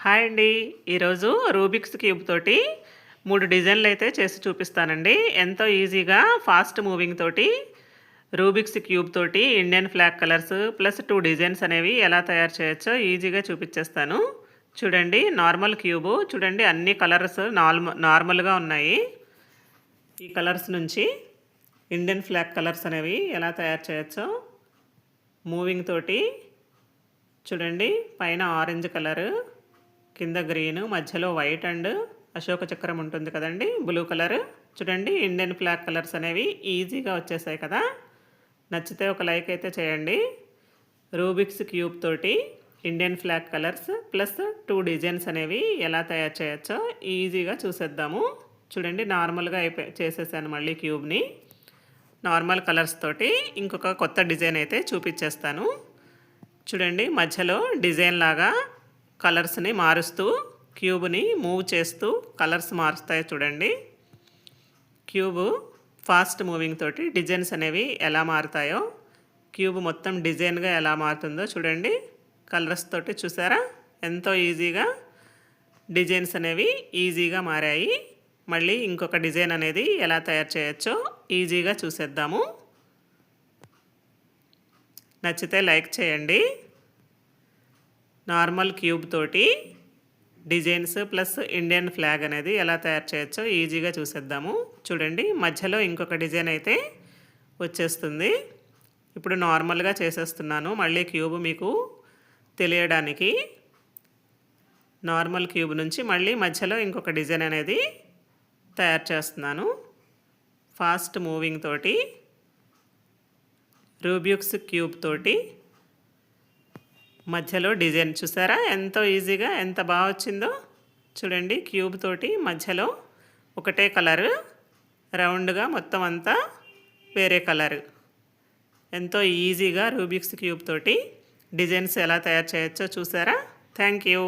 Hi అండి. ఈరోజు Rubik's cube తోటి 3 డిజైన్లు అయితే చేసి చూపిస్తానండి. ఎంతో ఈజీగా ఫాస్ట్ మూవింగ్ తోటి రూబిక్స్ క్యూబ్ తోటి Indian flag colours plus 2 designs అనేవి ఎలా తయారు చేయొచ్చో ఈజీగా చూపించేస్తాను. చూడండి, నార్మల్ క్యూబు చూడండి, అన్ని కలర్స్ నార్మల్గా ఉన్నాయి. ఈ కలర్స్ నుంచి ఇండియన్ ఫ్లాగ్ కలర్స్ అనేవి ఎలా తయారు చేయొచ్చో మూవింగ్ తోటి చూడండి. పైన ఆరెంజ్ కలరు, కింద గ్రీన్, మధ్యలో వైట్ అండ్ అశోక చక్రం ఉంటుంది కదండి, బ్లూ కలర్. చూడండి, ఇండియన్ ఫ్లాగ్ కలర్స్ అనేవి ఈజీగా వచ్చేసాయి కదా. నచ్చితే ఒక లైక్ అయితే చేయండి. రూబిక్స్ క్యూబ్ తోటి Indian flag colours plus 2 designs అనేవి ఎలా తయారు చేయొచ్చో ఈజీగా చూసేద్దాము. చూడండి, నార్మల్గా చేసేసాను. మళ్ళీ క్యూబ్ని నార్మల్ కలర్స్ తోటి ఇంకొక కొత్త డిజైన్ అయితే చూపించేస్తాను. చూడండి, మధ్యలో డిజైన్ లాగా కలర్స్ని మారుస్తూ క్యూబ్ని మూవ్ చేస్తూ కలర్స్ మారుస్తాయి. చూడండి, క్యూబ్ ఫాస్ట్ మూవింగ్ తోటి డిజైన్స్ అనేవి ఎలా మారుతాయో, క్యూబ్ మొత్తం డిజైన్గా ఎలా మారుతుందో చూడండి. కలర్స్ తోటి చూసారా, ఎంతో ఈజీగా డిజైన్స్ అనేవి ఈజీగా మారాయి. మళ్ళీ ఇంకొక డిజైన్ అనేది ఎలా తయారు చేయొచ్చో ఈజీగా చూసేద్దాము. నచ్చితే లైక్ చేయండి. నార్మల్ క్యూబ్ తోటి డిజైన్స్ ప్లస్ ఇండియన్ ఫ్లాగ్ అనేది ఎలా తయారు చేయొచ్చో ఈజీగా చూసేద్దాము. చూడండి, మధ్యలో ఇంకొక డిజైన్ అయితే వచ్చేస్తుంది. ఇప్పుడు నార్మల్గా చేసేస్తున్నాను, మళ్ళీ క్యూబ్ మీకు తెలియడానికి. నార్మల్ క్యూబ్ నుంచి మళ్ళీ మధ్యలో ఇంకొక డిజైన్ అనేది తయారు చేస్తున్నాను. ఫాస్ట్ మూవింగ్ తోటి రూబిక్స్ క్యూబ్ తోటి మధ్యలో డిజైన్ చూసారా, ఎంతో ఈజీగా ఎంత బాగా వచ్చిందో. చూడండి, క్యూబ్ తోటి మధ్యలో ఒకటే కలరు, రౌండ్గా మొత్తం అంతా వేరే కలరు. ఎంతో ఈజీగా రూబిక్స్ క్యూబ్ తోటి డిజైన్స్ ఎలా తయారు చేయొచ్చో చూసారా. Thank you.